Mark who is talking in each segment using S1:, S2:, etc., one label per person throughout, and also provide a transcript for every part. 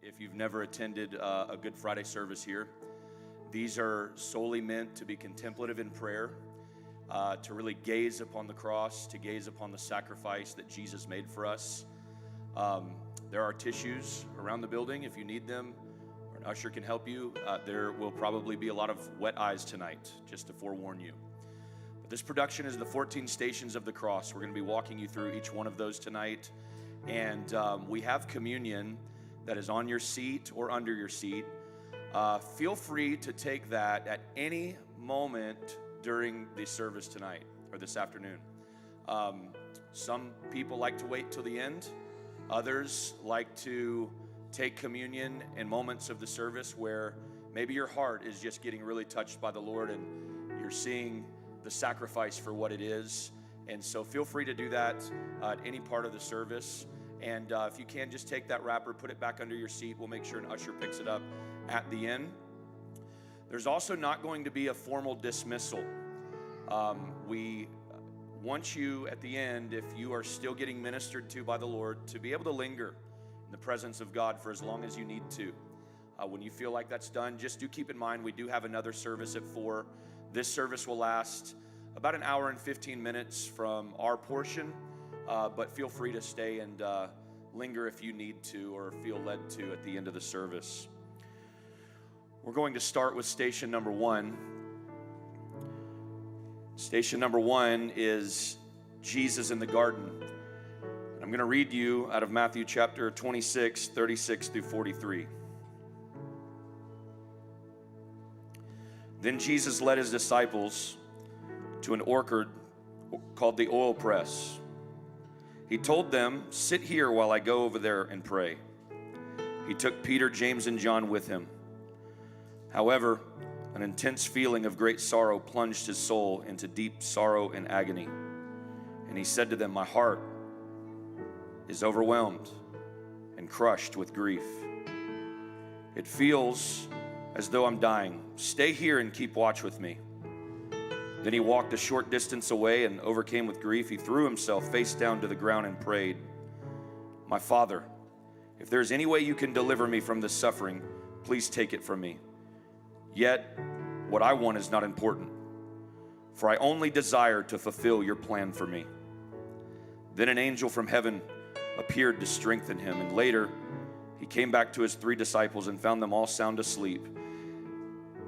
S1: if you've never attended a Good Friday service here. These are solely meant to be contemplative in prayer, to really gaze upon the cross, to gaze upon the sacrifice that Jesus made for us. There are tissues around the building if you need them, or an usher can help you. There will probably be a lot of wet eyes tonight, just to forewarn you. But this production is the 14 Stations of the Cross. We're going to be walking you through each one of those tonight. And we have communion that is on your seat or under your seat. Feel free to take that at any moment during the service tonight or this afternoon. Some people like to wait till the end. Others like to take communion in moments of the service where maybe your heart is just getting really touched by the Lord and you're seeing the sacrifice for what it is. And so feel free to do that at any part of the service. And if you can, just take that wrapper, put it back under your seat. We'll make sure an usher picks it up at the end. There's also not going to be a formal dismissal. We want you at the end, if you are still getting ministered to by the Lord, to be able to linger in the presence of God for as long as you need to. When you feel like that's done, just do keep in mind we do have another service at 4. This service will last about an hour and 15 minutes from our portion. But feel free to stay and linger if you need to or feel led to at the end of the service. We're going to start with station number 1. Station number 1 is Jesus in the garden. I'm going to read you out of Matthew chapter 26, 36 through 43. Then Jesus led his disciples to an orchard called the oil press. He told them, "Sit here while I go over there and pray." He took Peter, James, and John with him. However, an intense feeling of great sorrow plunged his soul into deep sorrow and agony. And he said to them, "My heart is overwhelmed and crushed with grief. It feels as though I'm dying. Stay here and keep watch with me." Then he walked a short distance away and, overcome with grief, he threw himself face down to the ground and prayed, "My Father, if there is any way you can deliver me from this suffering, please take it from me. Yet what I want is not important, for I only desire to fulfill your plan for me." Then an angel from heaven appeared to strengthen him, and later he came back to his 3 disciples and found them all sound asleep.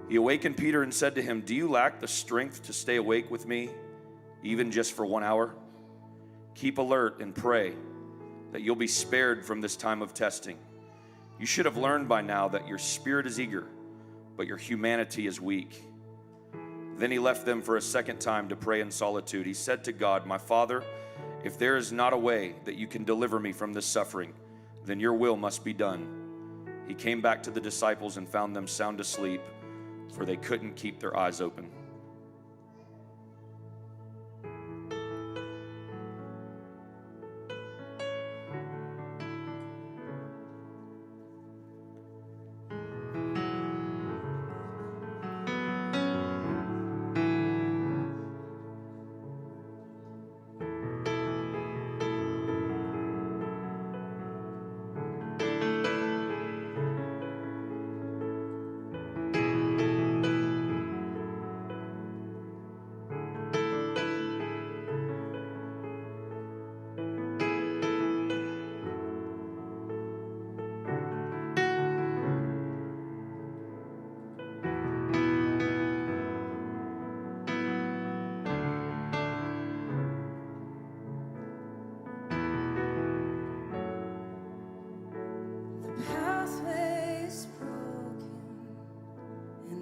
S1: He awakened Peter and said to him, "Do you lack the strength to stay awake with me, even just for 1 hour? Keep alert and pray that you'll be spared from this time of testing. You should have learned by now that your spirit is eager, but your humanity is weak." Then he left them for a second time to pray in solitude. He said to God, "My Father, if there is not a way that you can deliver me from this suffering, then your will must be done." He came back to the disciples and found them sound asleep, for they couldn't keep their eyes open.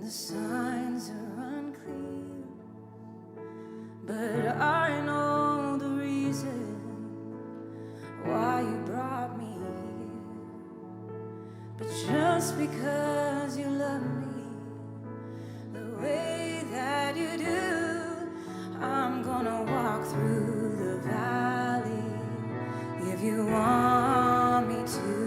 S2: Signs are unclear, but I know the reason why you brought me here. But just because you love me the way that you do, I'm gonna walk through the valley if you want me to.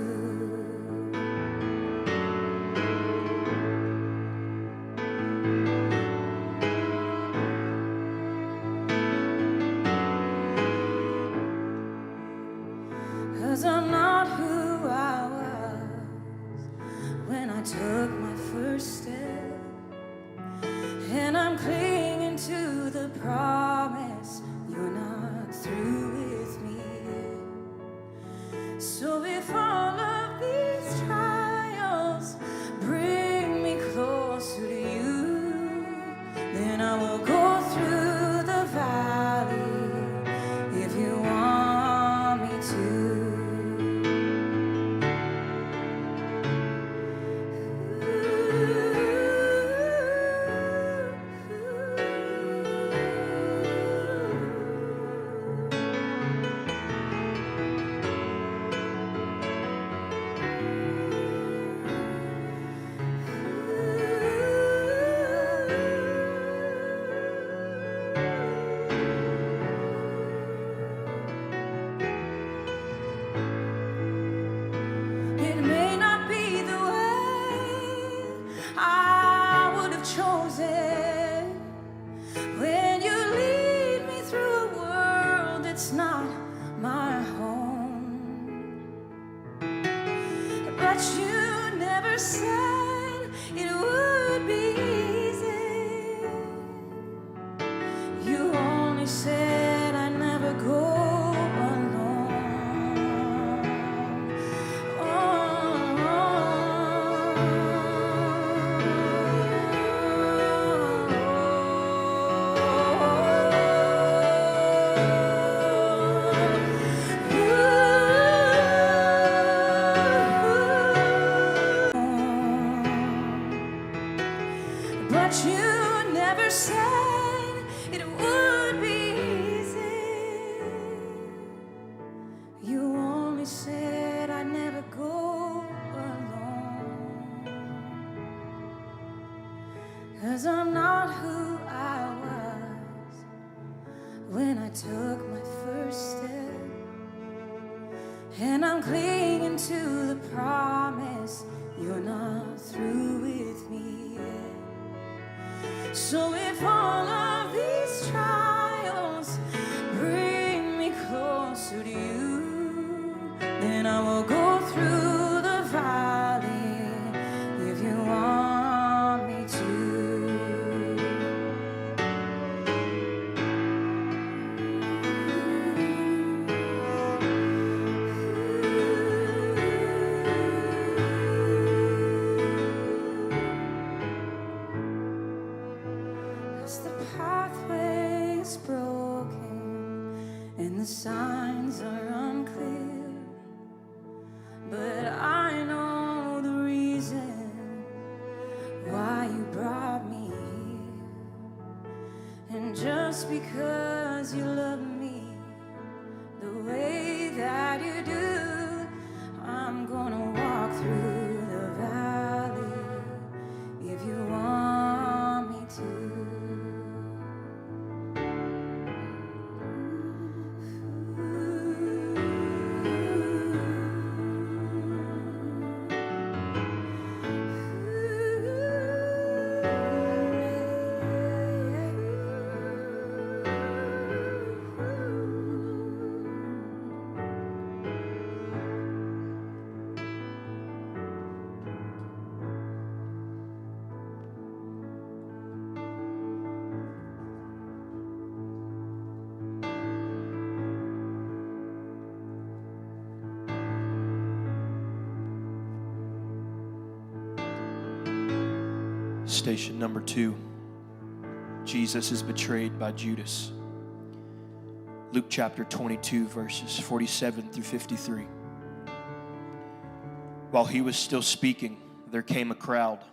S2: 'Cause I'm not who I was. took my first step, and I'm clinging to the promise you're not through with me. So if all of these trials bring me closer to you, then I will go through the valley if you want me to. It may not be the way I would have chosen. When you lead me through a world that's not my home, but you never said it would be easy. You only said I'd never go alone. But you never said it would be easy. You only said I'd never go alone. 'Cause I'm not who I was when I took my first step, and I'm clinging to the promise you're not through with me yet. So if all of these trials bring me closer to you, then I will go through the valley if you want me to. The pathway is broken and the signs are unclear, but I know the reason why you brought me here. And just because you love me the way that you do, I'm gonna walk through the valley if you want me to.
S3: Station number 2. Jesus is betrayed by Judas. Luke chapter 22, verses 47 through 53. While he was still speaking, there came a crowd,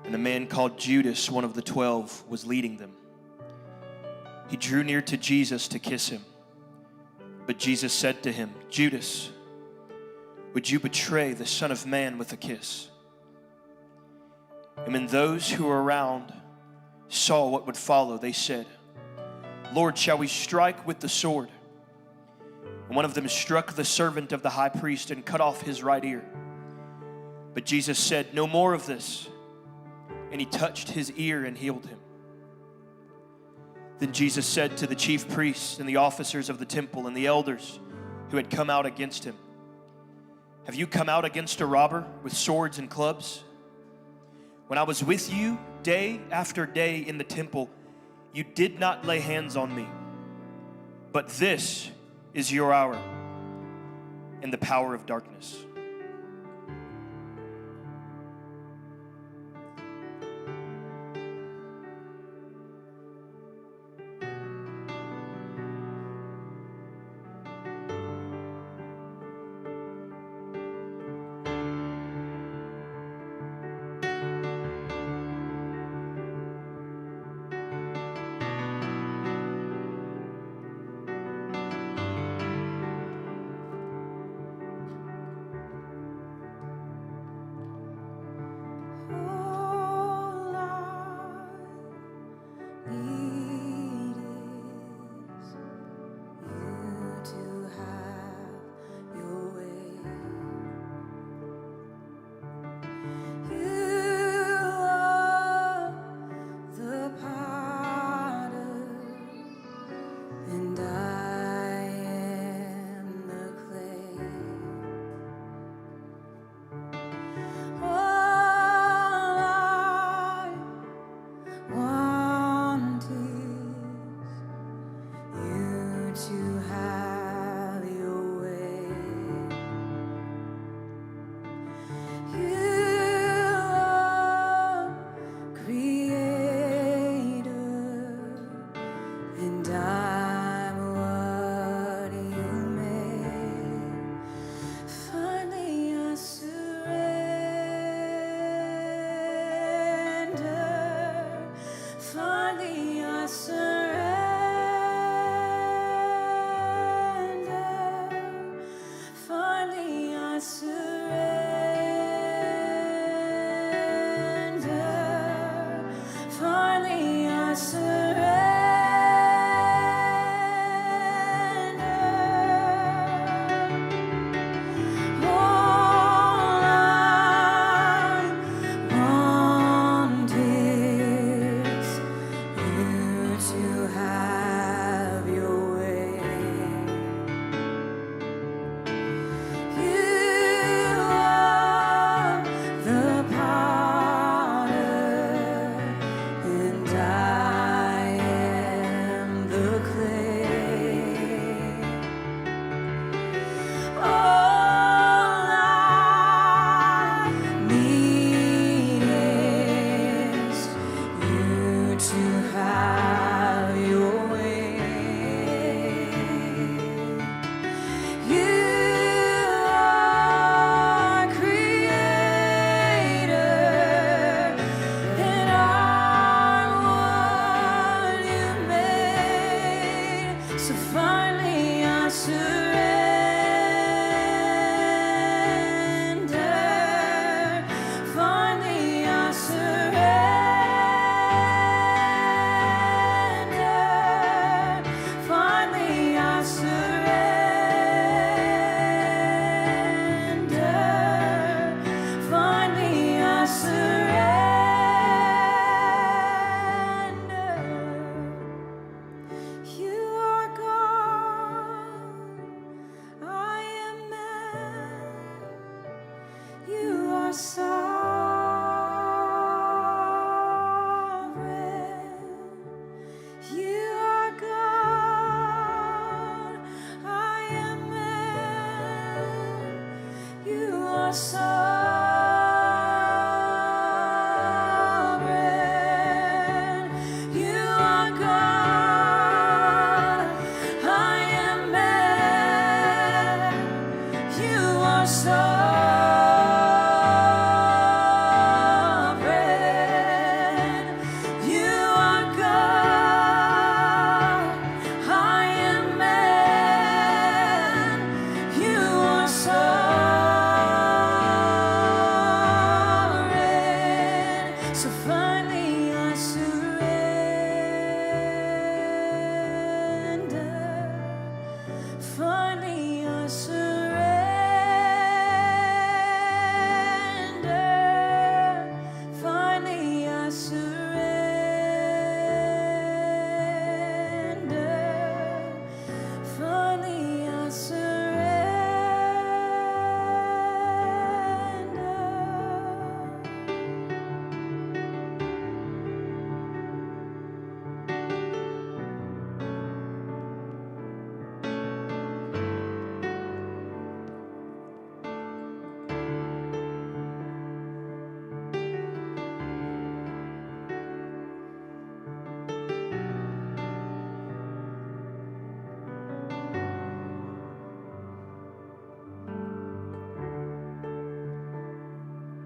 S3: and a man called Judas, one of the 12, was leading them. He drew near to Jesus to kiss him, but Jesus said to him, "Judas, would you betray the Son of Man with a kiss?" And when those who were around saw what would follow, they said, "Lord, shall we strike with the sword?" And one of them struck the servant of the high priest and cut off his right ear. But Jesus said, "No more of this." And he touched his ear and healed him. Then Jesus said to the chief priests and the officers of the temple and the elders who had come out against him, Have you come out against a robber with swords and clubs? When I was with you day after day in the temple, you did not lay hands on me. But this is your hour in the power of darkness.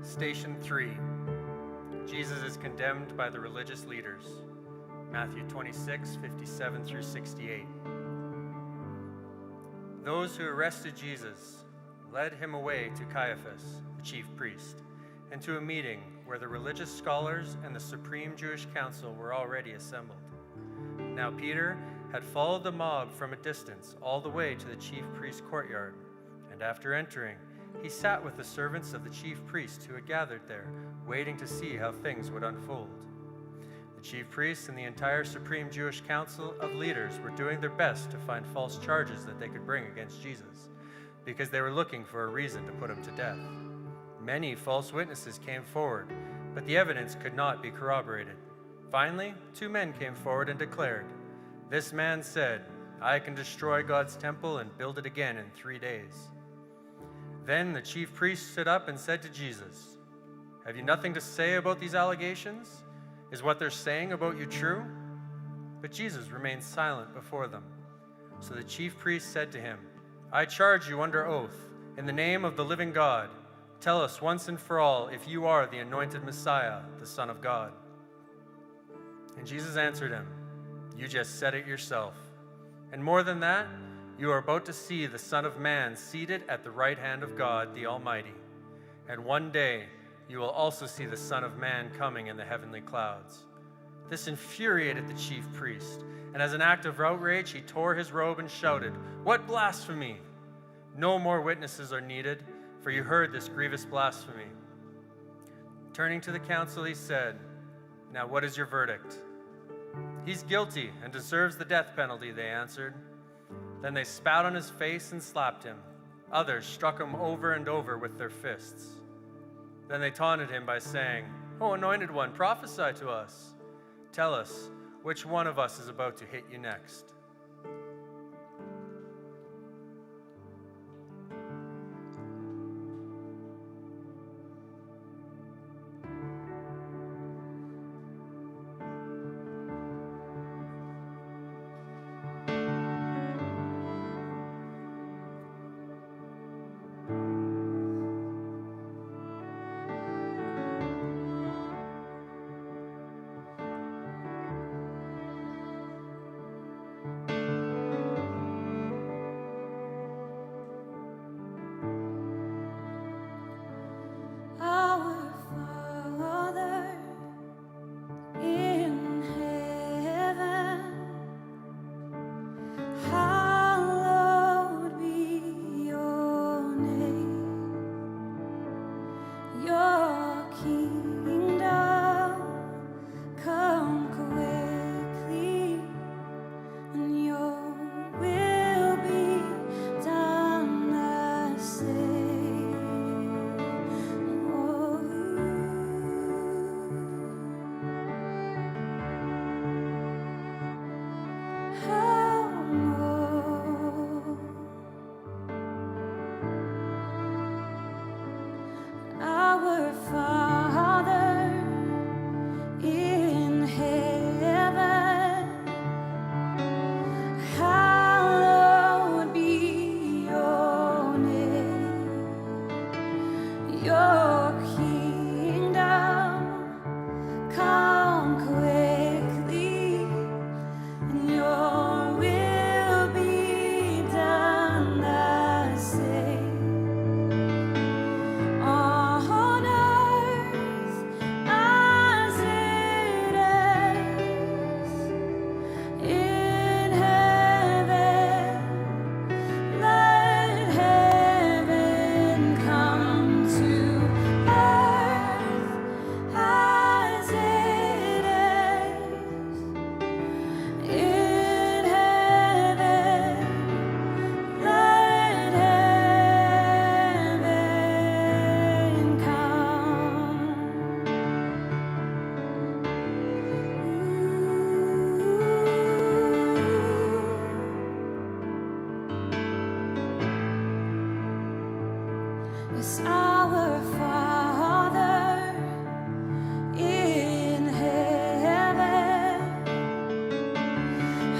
S4: Station 3. Jesus is condemned by the religious leaders. Matthew 26, 57 through 68. Those who arrested Jesus led him away to Caiaphas, the chief priest, and to a meeting where the religious scholars and the Supreme Jewish Council were already assembled. Now Peter had followed the mob from a distance all the way to the chief priest's courtyard, and after entering, he sat with the servants of the chief priest who had gathered there, waiting to see how things would unfold. The chief priests and the entire Supreme Jewish Council of leaders were doing their best to find false charges that they could bring against Jesus, because they were looking for a reason to put him to death. Many false witnesses came forward, but the evidence could not be corroborated. Finally, 2 men came forward and declared, "This man said, 'I can destroy God's temple and build it again in 3 days.'" Then the chief priest stood up and said to Jesus, "Have you nothing to say about these allegations? Is what they're saying about you true?" But Jesus remained silent before them. So the chief priest said to him, "I charge you under oath, in the name of the living God, tell us once and for all if you are the anointed Messiah, the Son of God." And Jesus answered him, "You just said it yourself. And more than that, you are about to see the Son of Man seated at the right hand of God, the Almighty. And one day you will also see the Son of Man coming in the heavenly clouds." This infuriated the chief priest, and as an act of outrage, he tore his robe and shouted, "What blasphemy! No more witnesses are needed, for you heard this grievous blasphemy." Turning to the council, he said, "Now what is your verdict?" "He's guilty and deserves the death penalty," they answered. Then they spat on his face and slapped him. Others struck him over and over with their fists. Then they taunted him by saying, "O anointed one, prophesy to us. Tell us, which one of us is about to hit you next?"
S2: Our Father in heaven, hallowed be your name. Your kingdom come quickly, and your will be done the same. Our Father in heaven, hallowed be your name. Your kingdom come quickly, and your will be done the same on earth as it is in heaven. Let heaven come to earth as it is in heaven. Let heaven come. Yes, our Father in heaven,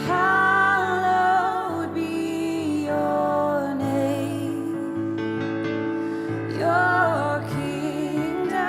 S2: hallowed be your name. Your kingdom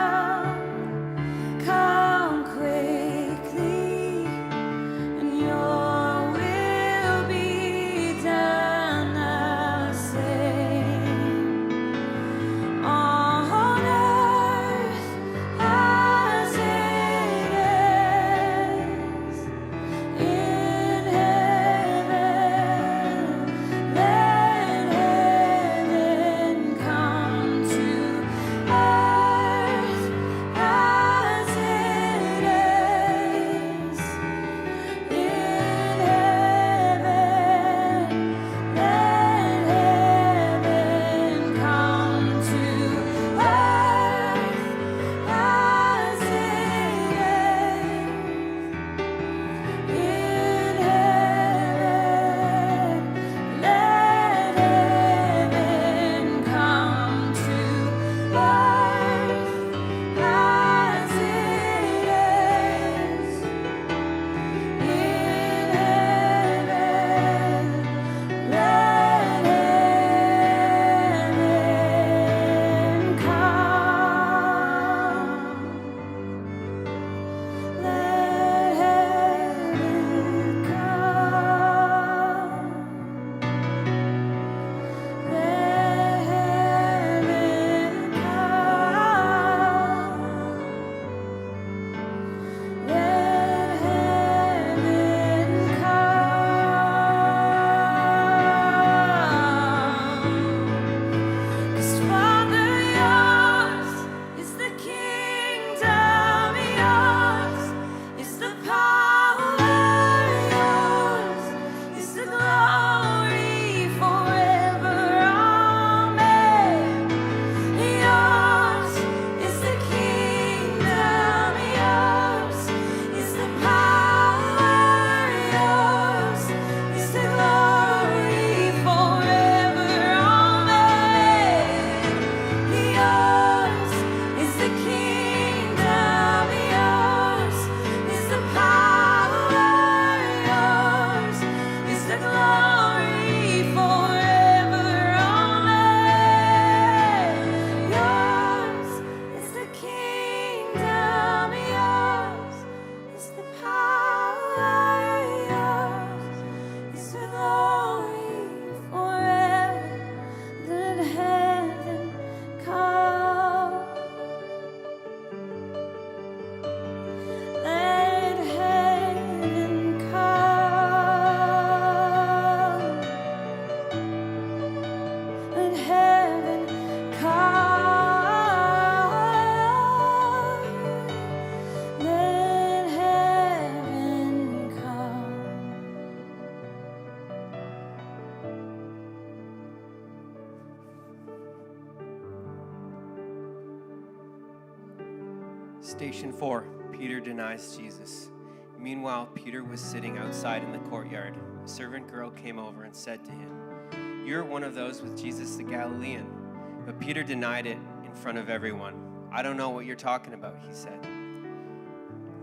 S5: Station 4, Peter denies Jesus. Meanwhile, Peter was sitting outside in the courtyard. A servant girl came over and said to him, "You're one of those with Jesus the Galilean." But Peter denied it in front of everyone. "I don't know what you're talking about," he said.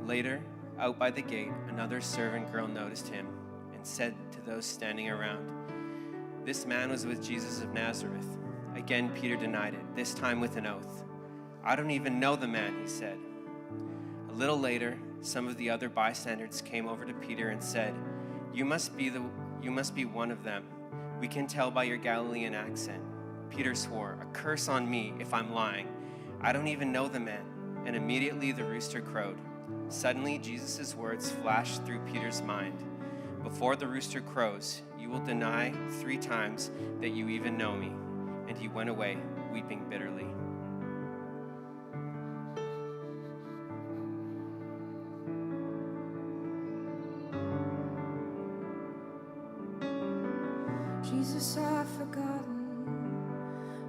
S5: Later, out by the gate, another servant girl noticed him and said to those standing around, "This man was with Jesus of Nazareth." Again, Peter denied it, this time with an oath. "I don't even know the man," he said. A little later, some of the other bystanders came over to Peter and said, You must be one of them. We can tell by your Galilean accent." Peter swore, "A curse on me if I'm lying. I don't even know the man." And immediately the rooster crowed. Suddenly, Jesus' words flashed through Peter's mind. "Before the rooster crows, you will deny 3 times that you even know me." And he went away, weeping bitterly.
S2: Jesus, I've forgotten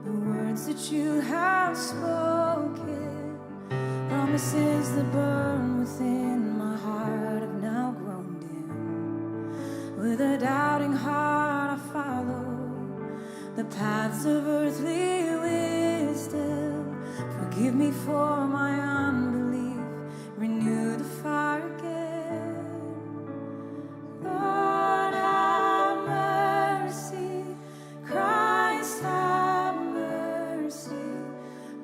S2: the words that you have spoken. Promises that burn within my heart have now grown dim. With a doubting heart I follow the paths of earthly wisdom. Forgive me for my unbelief, renew the fire again. Lord, have mercy. Christ, have mercy.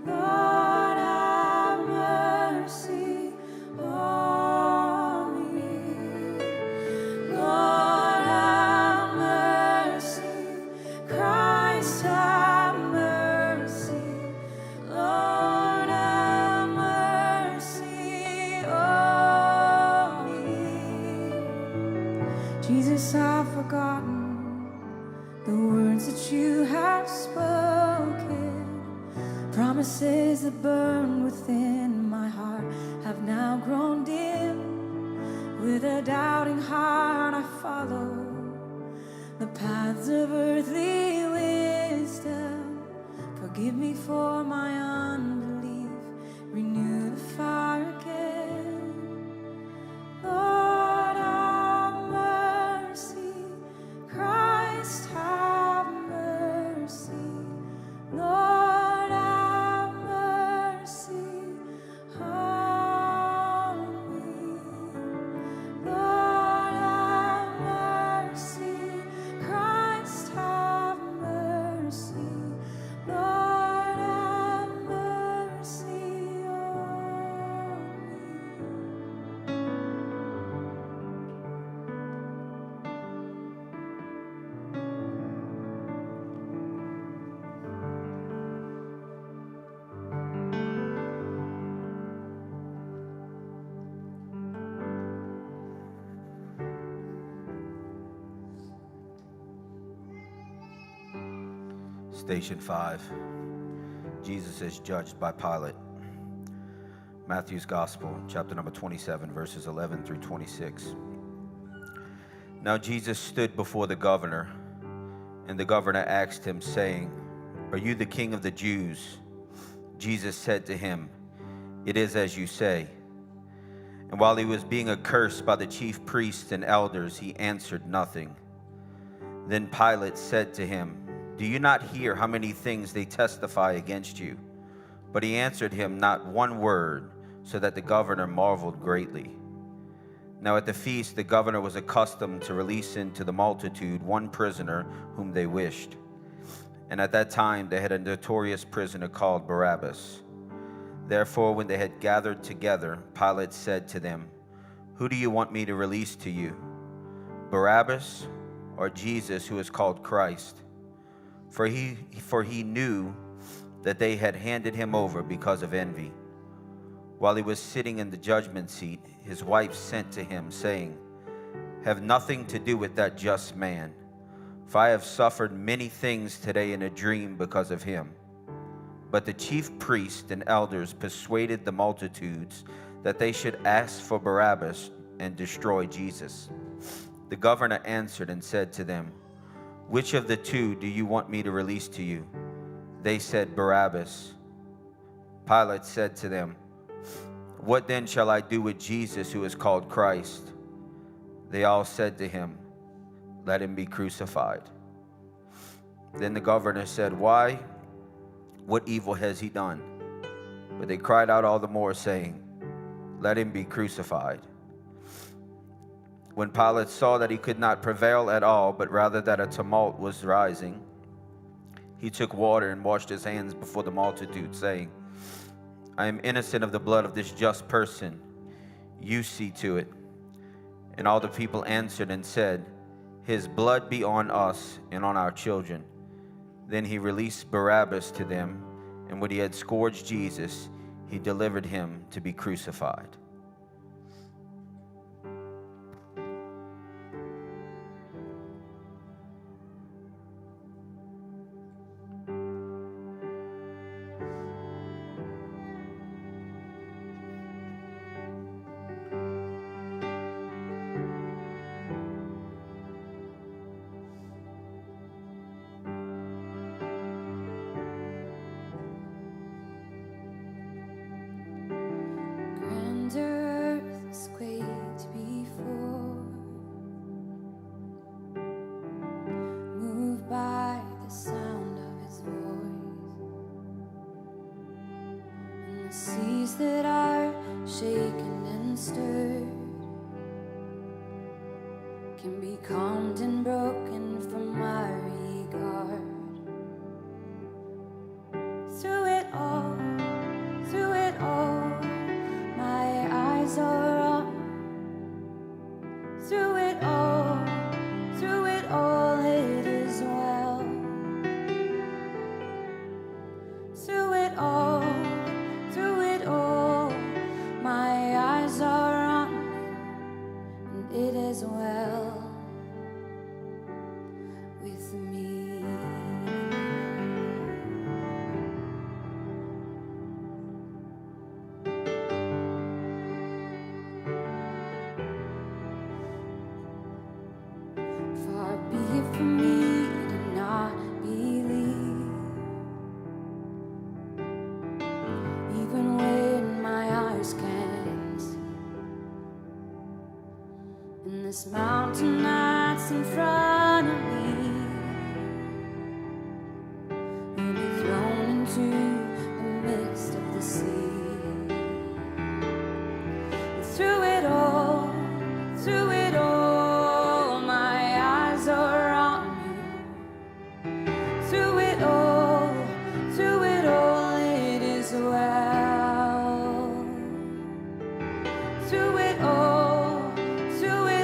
S2: Lord, have mercy on me. Lord, have mercy. Christ, have mercy. Lord, have mercy on me. Jesus, I've forgotten the words that you have spoken. Promises that burn within my heart have now grown dim. With a doubting heart I follow the paths of earthly wisdom. Forgive me for my unbelief, renew the fire again. Lord, have mercy. Christ, have mercy. Lord, have mercy on me. Lord, have mercy. Christ, have mercy. Lord, have mercy on me.
S6: Station 5. Jesus is judged by Pilate. Matthew's Gospel, chapter number 27, verses 11 through 26. Now Jesus stood before the governor, and the governor asked him, saying, "Are you the king of the Jews?" Jesus said to him, "It is as you say." And while he was being accursed by the chief priests and elders, he answered nothing. Then Pilate said to him, "Do you not hear how many things they testify against you?" But he answered him not one word, so that the governor marveled greatly. Now at the feast the governor was accustomed to release into the multitude one prisoner whom they wished. And at that time they had a notorious prisoner called Barabbas. Therefore when they had gathered together, Pilate said to them, "Who do you want me to release to you, Barabbas or Jesus, who is called Christ?" for he knew that they had handed him over because of envy. While he was sitting in the judgment seat, his wife sent to him, saying, "Have nothing to do with that just man, for I have suffered many things today in a dream because of him." But the chief priests and elders persuaded the multitudes that they should ask for Barabbas and destroy Jesus. The governor answered and said to them, "Which of the two do you want me to release to you?" They said, "Barabbas." Pilate said to them, "What then shall I do with Jesus, who is called Christ?" They all said to him, "Let him be crucified." Then the governor said, "Why? What evil has he done?" But they cried out all the more, saying, "Let him be crucified." When Pilate saw that he could not prevail at all, but rather that a tumult was rising, he took water and washed his hands before the multitude, saying, "I am innocent of the blood of this just person. You see to it." And all the people answered and said, "His blood be on us and on our children." Then he released Barabbas to them, and when he had scourged Jesus, he delivered him to be crucified.
S2: And earth quaked before, moved by the sound of his voice, and the seas that are shaken and stirred can be calmed and broken from my regard. Through it all, my eyes are on. Through it all, it is well. Through it all, my eyes are on you, and it is well with me. Far be it from me to not believe, even when my eyes can't see. And this mountain that's in front of me will be thrown into the midst of the sea. And through it all, my eyes are on you. Through it all, it is well. Through it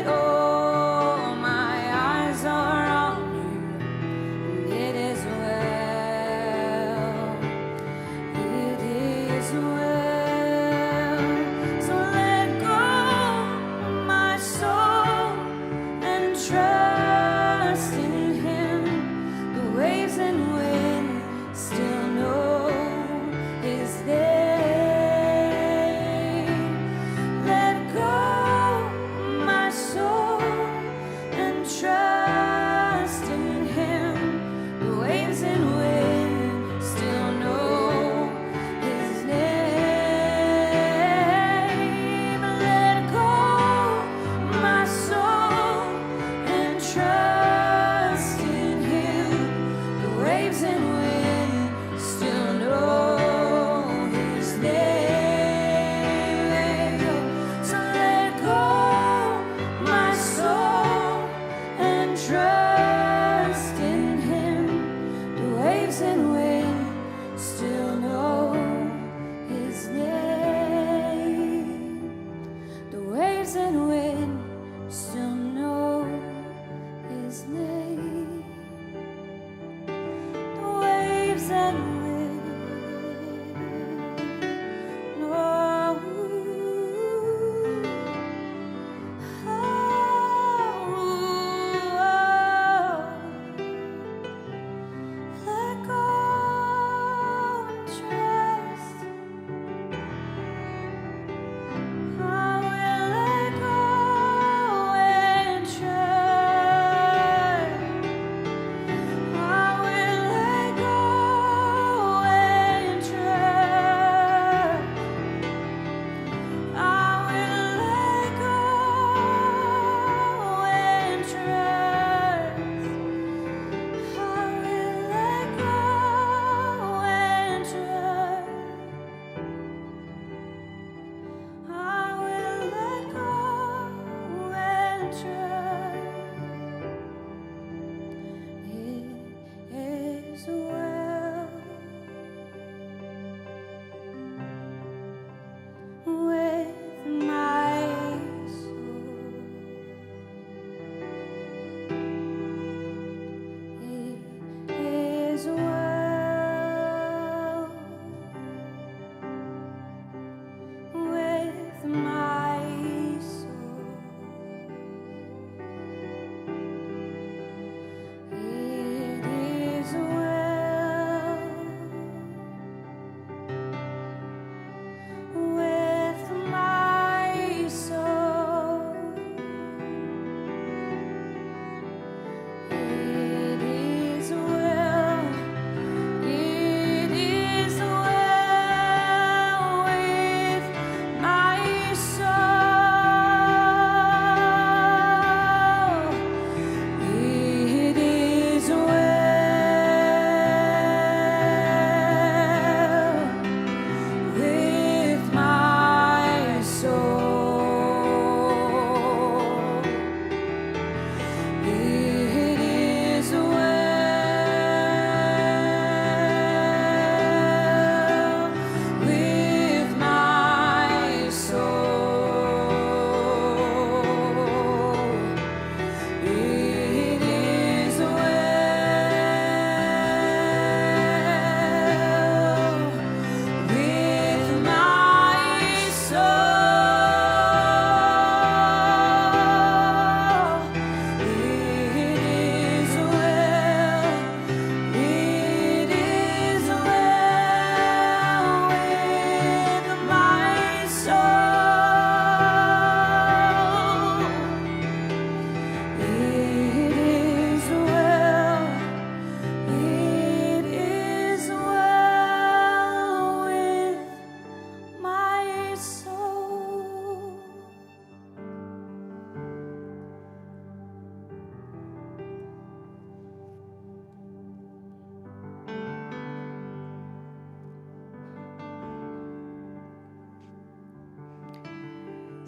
S2: all, my eyes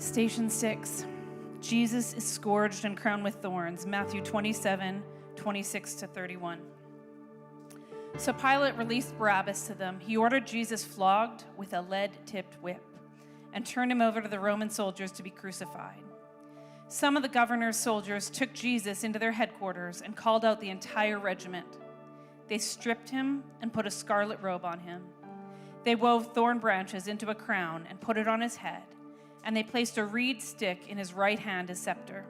S7: Station 6. Jesus is scourged and crowned with thorns. Matthew 27, 26 to 31. So Pilate released Barabbas to them. He ordered Jesus flogged with a lead-tipped whip and turned him over to the Roman soldiers to be crucified. Some of the governor's soldiers took Jesus into their headquarters and called out the entire regiment. They stripped him and put a scarlet robe on him. They wove thorn branches into a crown and put it on his head, and they placed a reed stick in his right hand as scepter.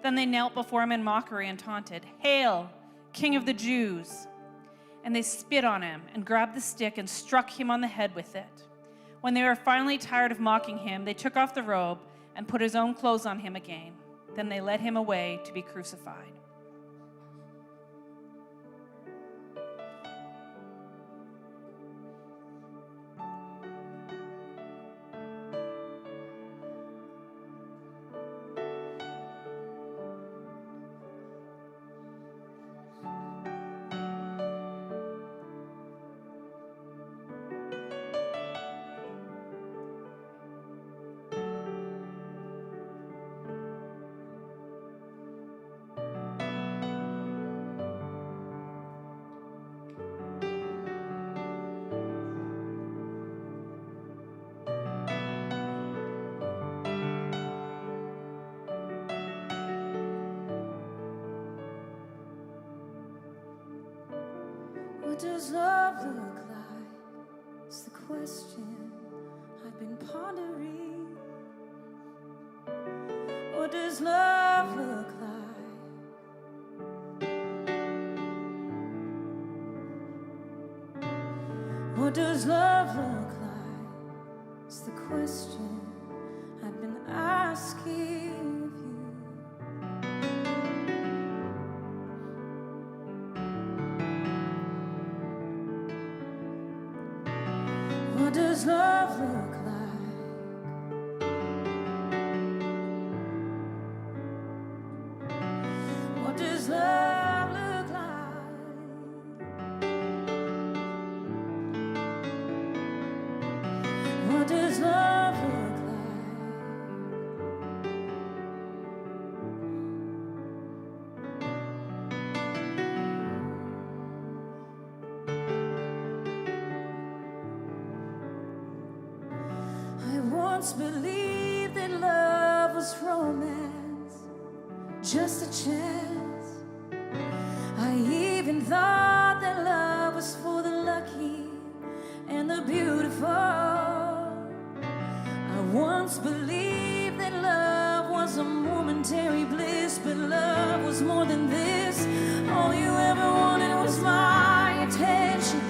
S7: Then they knelt before him in mockery and taunted, "Hail, King of the Jews!" And they spit on him and grabbed the stick and struck him on the head with it. When they were finally tired of mocking him, they took off the robe and put his own clothes on him again. Then they led him away to be crucified.
S2: What does love look like? It's the question I've been pondering. What does love look like? What does love look like? It's the question I've been asking of you. What does love look like? What does love look like? What does love look I once believed that love was romance, just a chance. I even thought that love was for the lucky and the beautiful. I once believed that love was a momentary bliss, but love was more than this. All you ever wanted was my attention.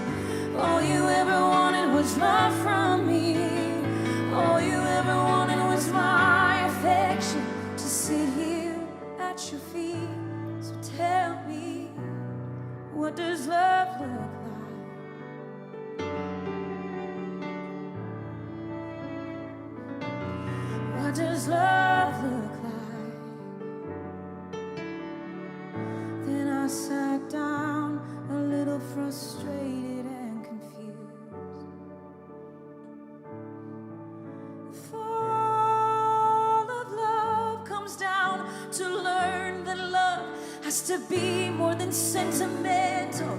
S2: All you ever wanted was love from me. All you ever wanted was my affection, to sit here at your feet. So tell me, what does love look like? What does love look like? Then I sat down, a little frustrated and confused. The fall of love comes down to learn that love has to be more than sentimental,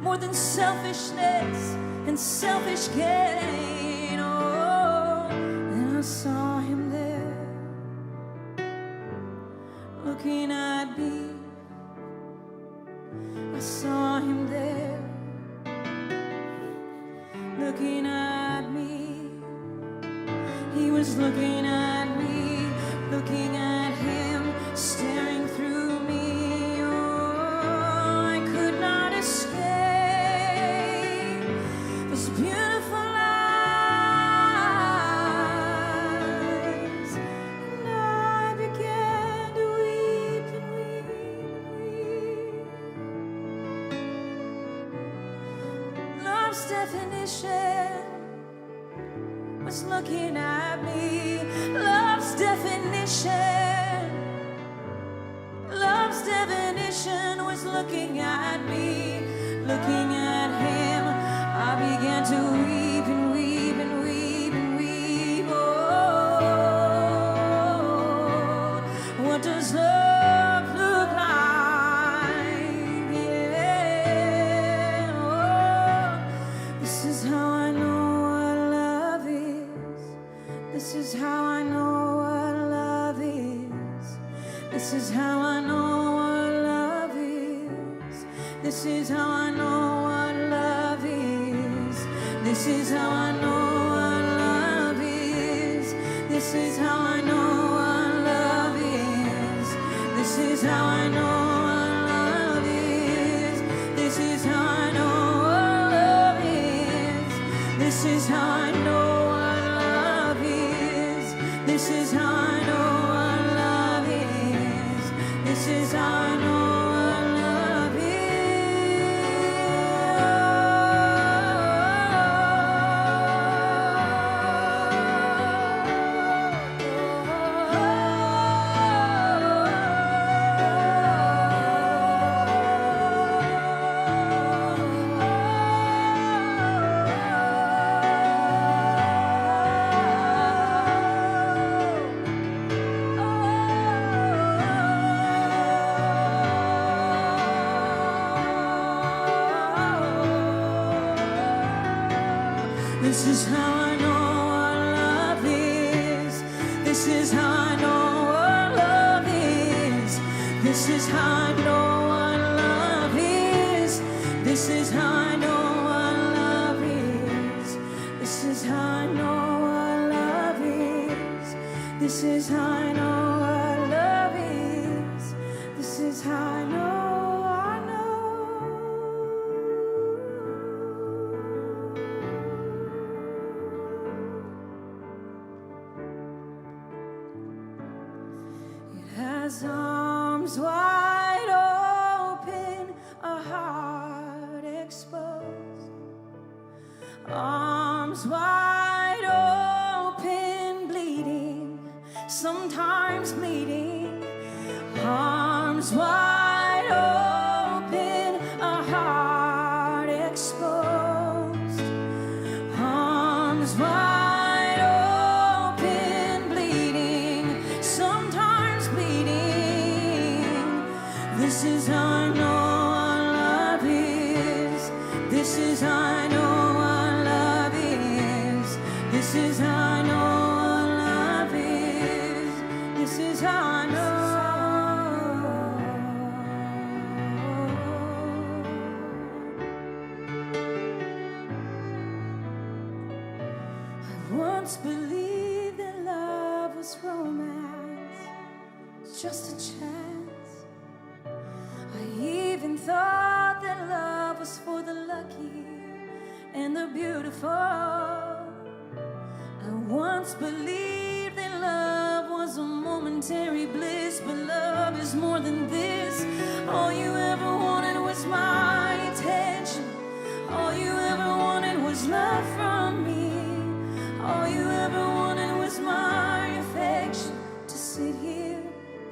S2: more than selfishness and selfish gain. Oh, then I saw him there, looking at me. I saw him there, looking at me. He was looking at me, looking at him, staring through me. Oh, I could not escape those beautiful eyes, and I began to weep and weep and weep. Love's definition was looking at me. Love's definition was looking at me, looking at him. I began to weep and weep and weep and weep. Oh, This is how I know what love is. This is how I know what love is. This is how I know what love is. This is how I know what love is. This is how I know what love is. This is how I know what love is. This is how I know what love is. This is how I know what love is. This is how I know what love is. This is how I know what love This is how I know what love is. This is how I know what love is. This is how I know what love is. This is how I know what love is. This is how I know what love is. This is how I know what love is. This is how I know. Has arms wide open, a heart exposed. Arms wide open, bleeding, sometimes bleeding. Arms wide open, a heart exposed. Arms wide open, bleeding, sometimes bleeding. This is how I know what love is. This is how I know what love is. This is how I know what love is. This is how I know. I once believed that love was romance, just a chance. I even thought that love was for the lucky and the beautiful. I once believed that love was a momentary bliss, but love is more than this. All you ever wanted was my attention. All you ever wanted was love from me. All you ever wanted was my affection, to sit here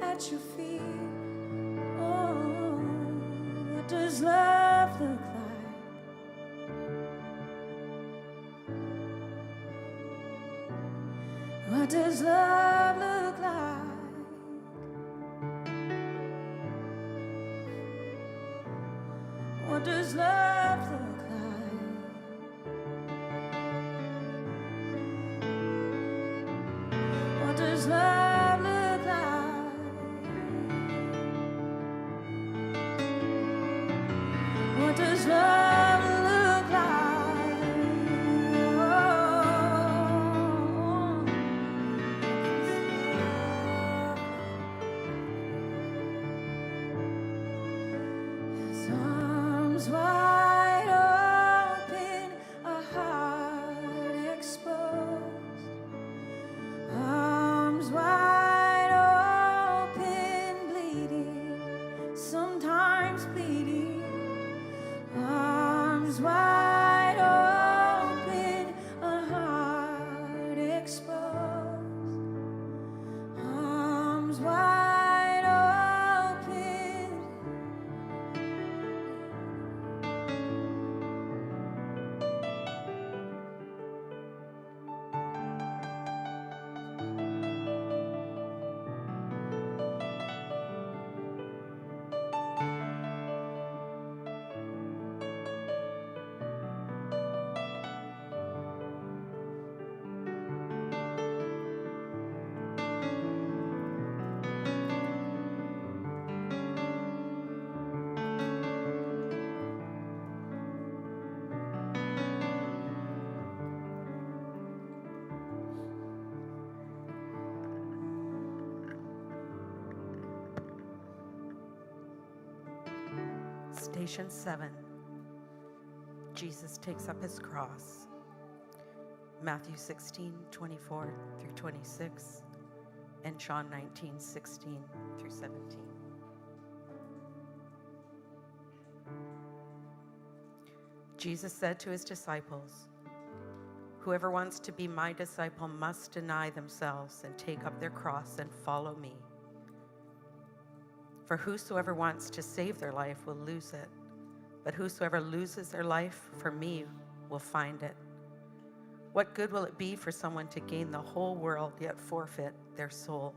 S2: at your feet. Oh, what does love look like? What does love look like? What does love look like? What does love look like? What does love look like? His arms wide
S8: Station 7. Jesus takes up his cross. Matthew 16:24 through 26, and John 19:16 through 17. Jesus said to his disciples, "Whoever wants to be my disciple must deny themselves and take up their cross and follow me. For whosoever wants to save their life will lose it, but whosoever loses their life for me will find it. What good will it be for someone to gain the whole world yet forfeit their soul?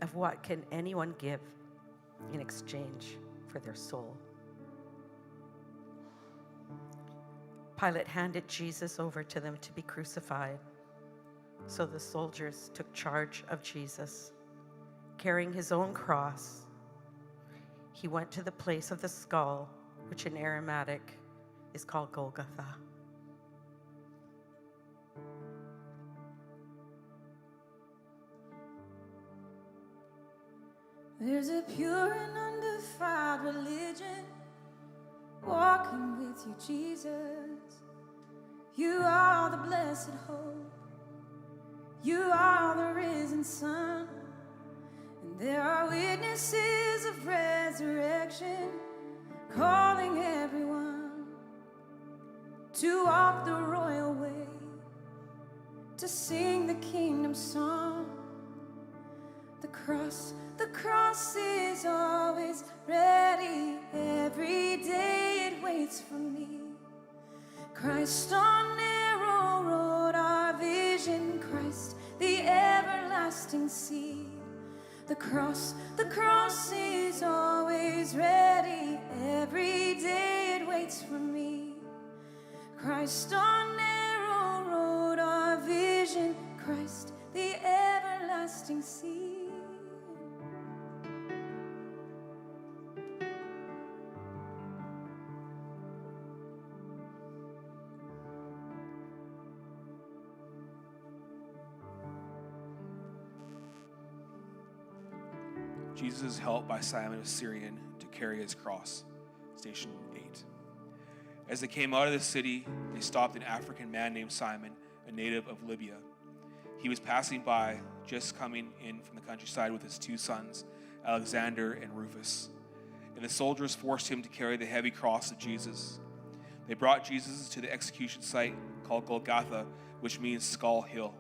S8: Of what can anyone give in exchange for their soul?" Pilate handed Jesus over to them to be crucified. So the soldiers took charge of Jesus. Carrying his own cross, he went to the place of the skull, which in Aramaic is called Golgotha.
S2: There's a pure and undefiled religion walking with you, Jesus. You are the blessed hope. You are the risen Son. And there are witnesses of resurrection calling everyone to walk the royal way, to sing the kingdom song. The cross is always ready. Every day it waits for me. Christ on narrow road, our vision. Christ, the everlasting seed. The cross is always ready. Every day it waits for me. Christ on narrow road, our vision. Christ, the everlasting seed.
S9: Jesus is helped by Simon of Syrian to carry his cross. Station 8. As they came out of the city, they stopped an African man named Simon, a native of Libya. He was passing by, just coming in from the countryside with his 2 sons, Alexander and Rufus. And the soldiers forced him to carry the heavy cross of Jesus. They brought Jesus to the execution site called Golgotha, which means Skull Hill.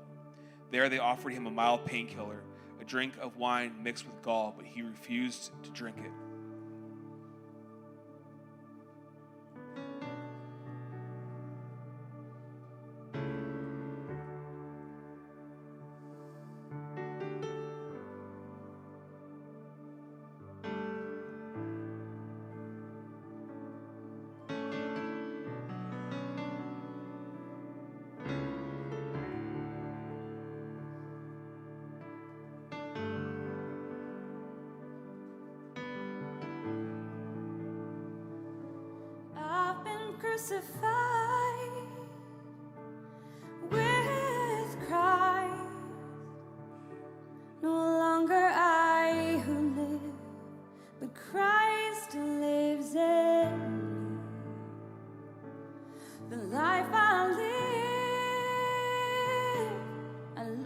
S9: There they offered him a mild painkiller, a drink of wine mixed with gall, but he refused to drink it.
S2: Crucified with Christ. No longer I who live, but Christ lives in me. The life I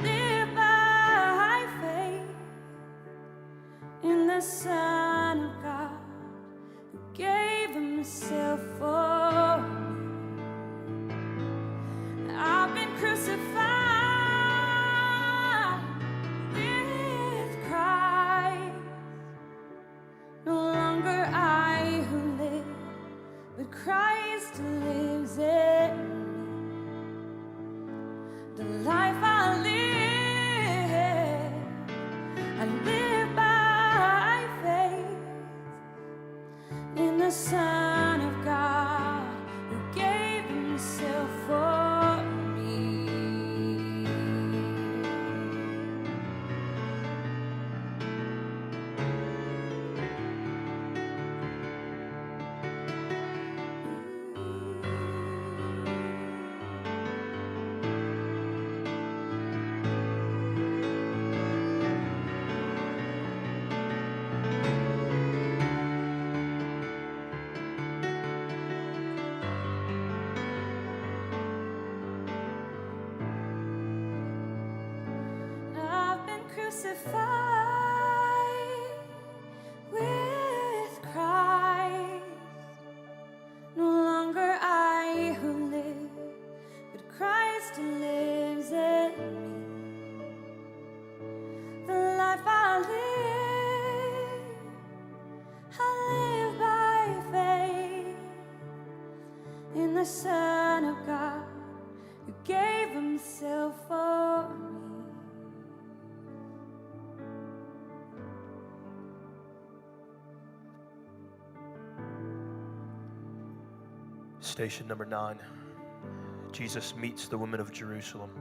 S2: live by faith in the Son of God, who gave himself for me. I've been crucified with Christ. No longer I who live, but Christ lives in me. The life I live by faith in the Son of God, who gave himself for me. in the Son of God who gave himself for me.
S3: Station number 9. Jesus meets the women of Jerusalem.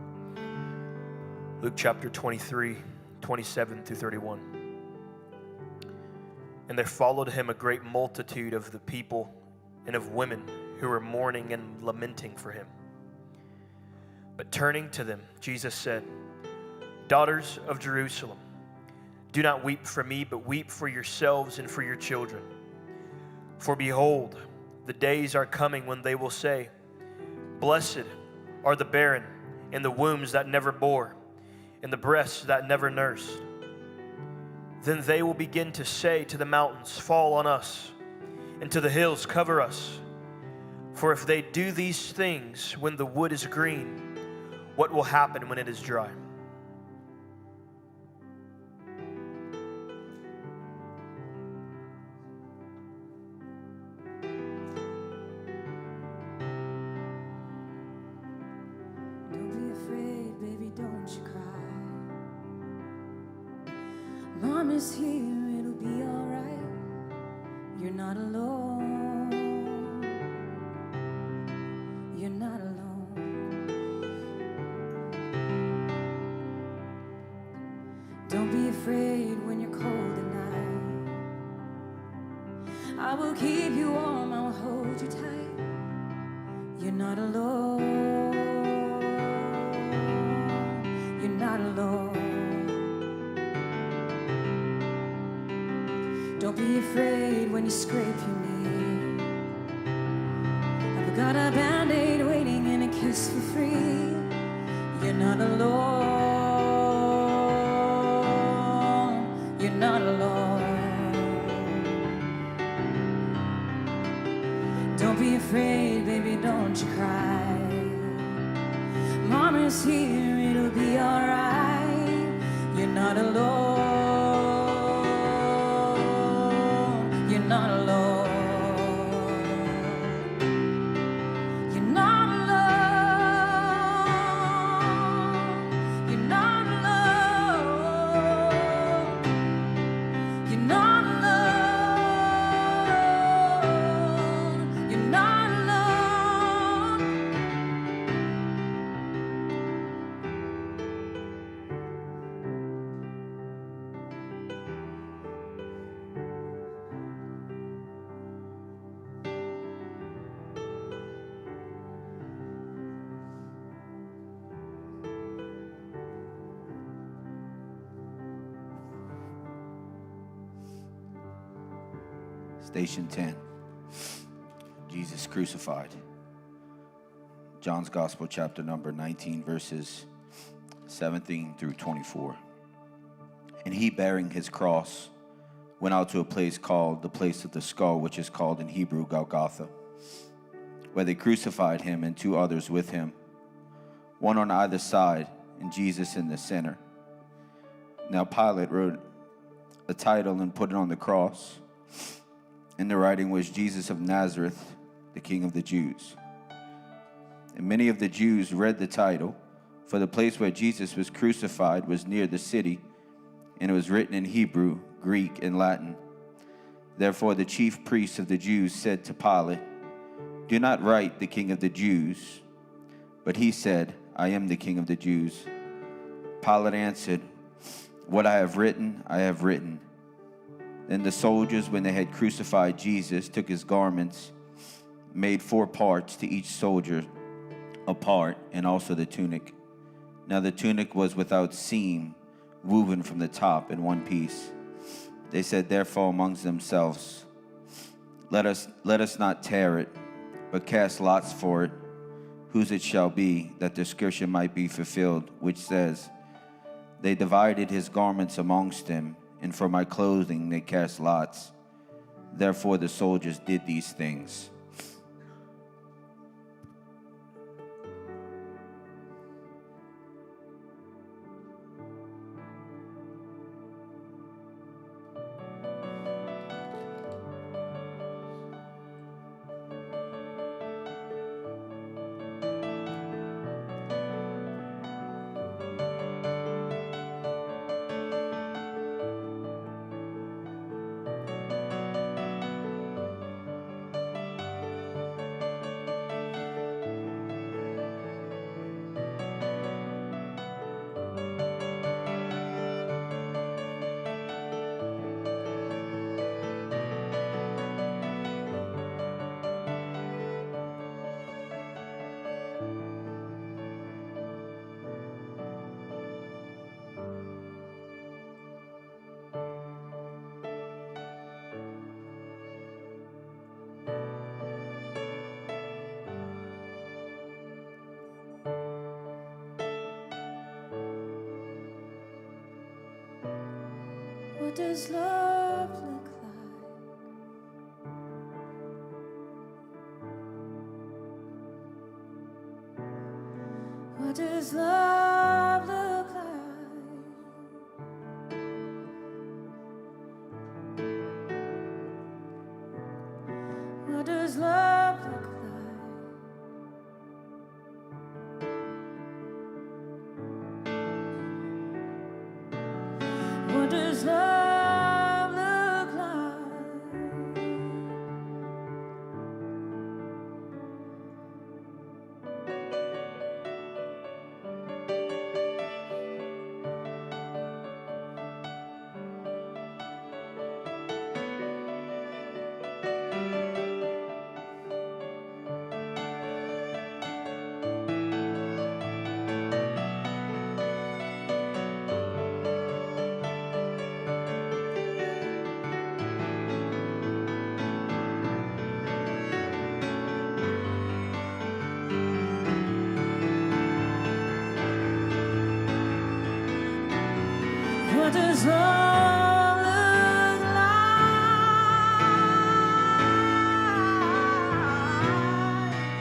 S3: Luke chapter 23, 27 through 31. And there followed him a great multitude of the people and of women who were mourning and lamenting for him. But turning to them, Jesus said, Daughters of Jerusalem, do not weep for me, but weep for yourselves and for your children. For behold, the days are coming when they will say, Blessed are the barren, and the wombs that never bore, and the breasts that never nursed. Then they will begin to say to the mountains, Fall on us, and to the hills, cover us. For if they do these things when the wood is green, what will happen when it is dry?
S2: Don't be afraid, baby, don't you cry. Mom is here, it'll be alright. You're not alone. You're not alone. Don't be afraid when you're cold at night. I will keep you warm, I will hold you tight. You're not alone. You're not alone. Don't be afraid when you scrape your knee. I've got a Band-Aid waiting and a kiss for free. You're not alone. You're not alone. Don't be afraid, baby, don't you cry. Mama's here, it'll be alright. You're not alone. You're not alone. You're not alone. You're not alone. You're not alone. You're not alone.
S6: Station 10. Jesus crucified. John's Gospel, chapter number 19, verses 17 through 24. And he, bearing his cross, went out to a place called the place of the skull, which is called in Hebrew Golgotha, where they crucified him and 2 others with him, one on either side, and Jesus in the center. Now Pilate wrote a title and put it on the cross. And the writing was, Jesus of Nazareth, the King of the Jews. And many of the Jews read the title, for the place where Jesus was crucified was near the city, and it was written in Hebrew, Greek, and Latin. Therefore the chief priests of the Jews said to Pilate, Do not write the King of the Jews. But he said, I am the King of the Jews. Pilate answered, What I have written, I have written. Then the soldiers, when they had crucified Jesus, took his garments, made 4 parts, to each soldier a part, and also the tunic. Now the tunic was without seam, woven from the top in one piece. They said therefore amongst themselves, Let us not tear it, but cast lots for it, whose it shall be, that the scripture might be fulfilled, which says, They divided his garments amongst them, and for my clothing they cast lots. Therefore the soldiers did these things.
S2: does love look like? What does love look like? What does love look like? What does love look like? What does love look like?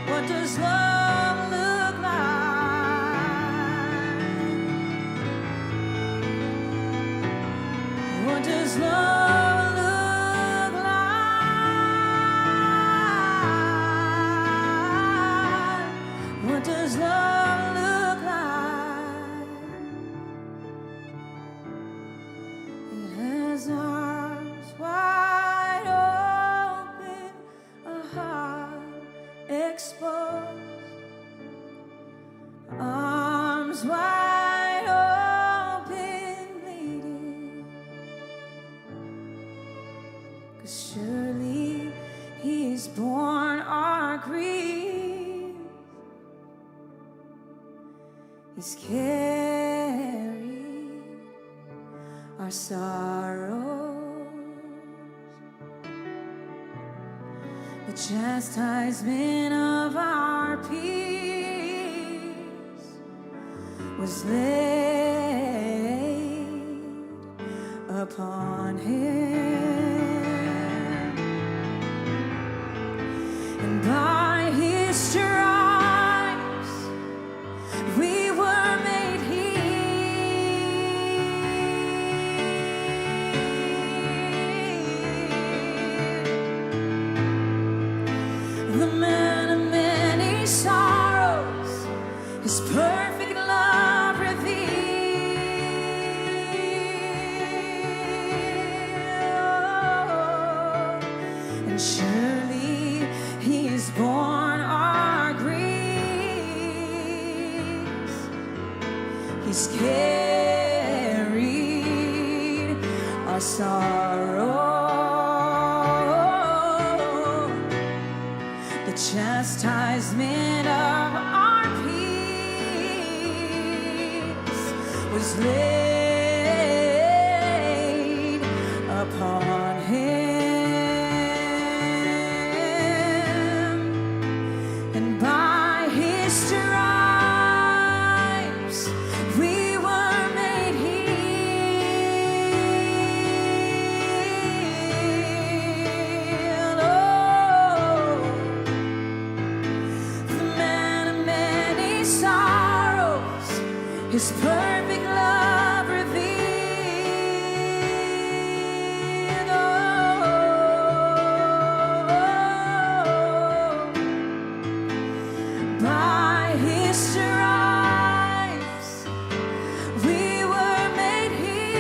S2: What does love look like? What does love look like? What does love look like? It has arms wide open, a heart exposed. Arms wide open, bleeding. 'Cause surely He's borne our grief. He's carried our sorrows. The chastisement of our peace was laid upon Him, and by His stripes we were made healed. The man of many sorrows, His perfect love revealed. And surely He has borne our griefs. He's carried our sorrow. The chastisement of our peace was laid upon Him, and by His stripes we were made healed. Oh, the man of many sorrows, His perfect love revealed. Oh, by His stripes we were made healed.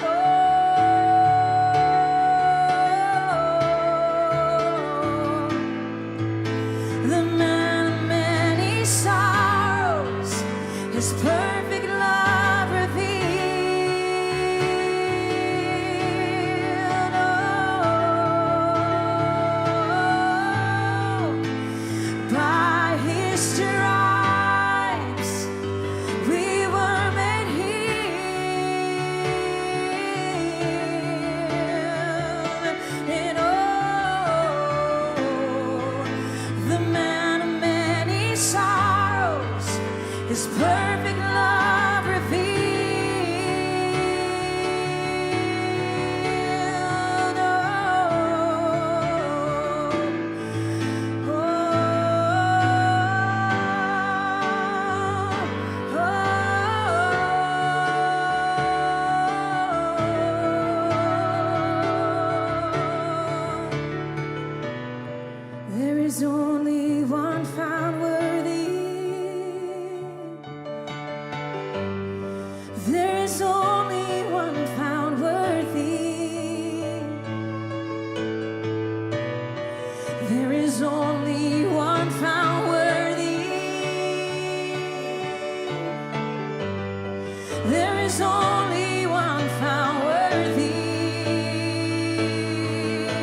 S2: Oh, the man of many sorrows, is only one found worthy. There is only one found worthy. There is only one found worthy. There is only one found worthy.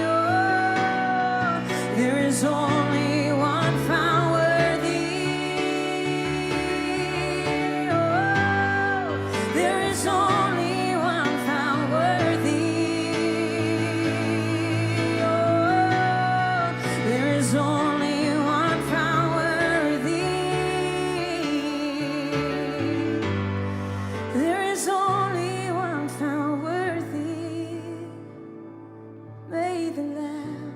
S2: Oh, there is only one found worthy. Oh, there is only one found worthy. Oh, there is only one found worthy. There is only one found worthy. May the Lamb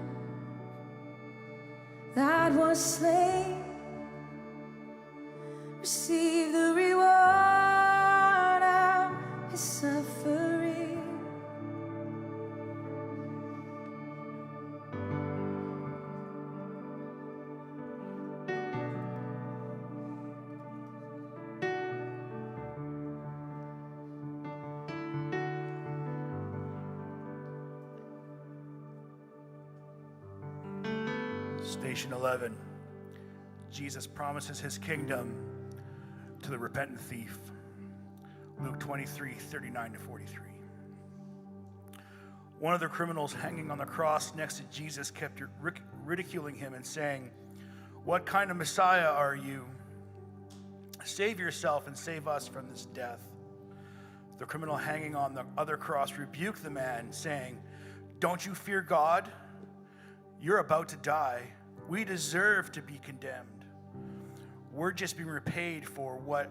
S2: that was slain receive the reward of his suffering.
S10: Station 11. Jesus promises his kingdom to the repentant thief. Luke 23:39-43. One of the criminals hanging on the cross next to Jesus kept ridiculing him and saying, "What kind of Messiah are you? Save yourself and save us from this death." The criminal hanging on the other cross rebuked the man, saying, "Don't you fear God? You're about to die. We deserve to be condemned. We're just being repaid for what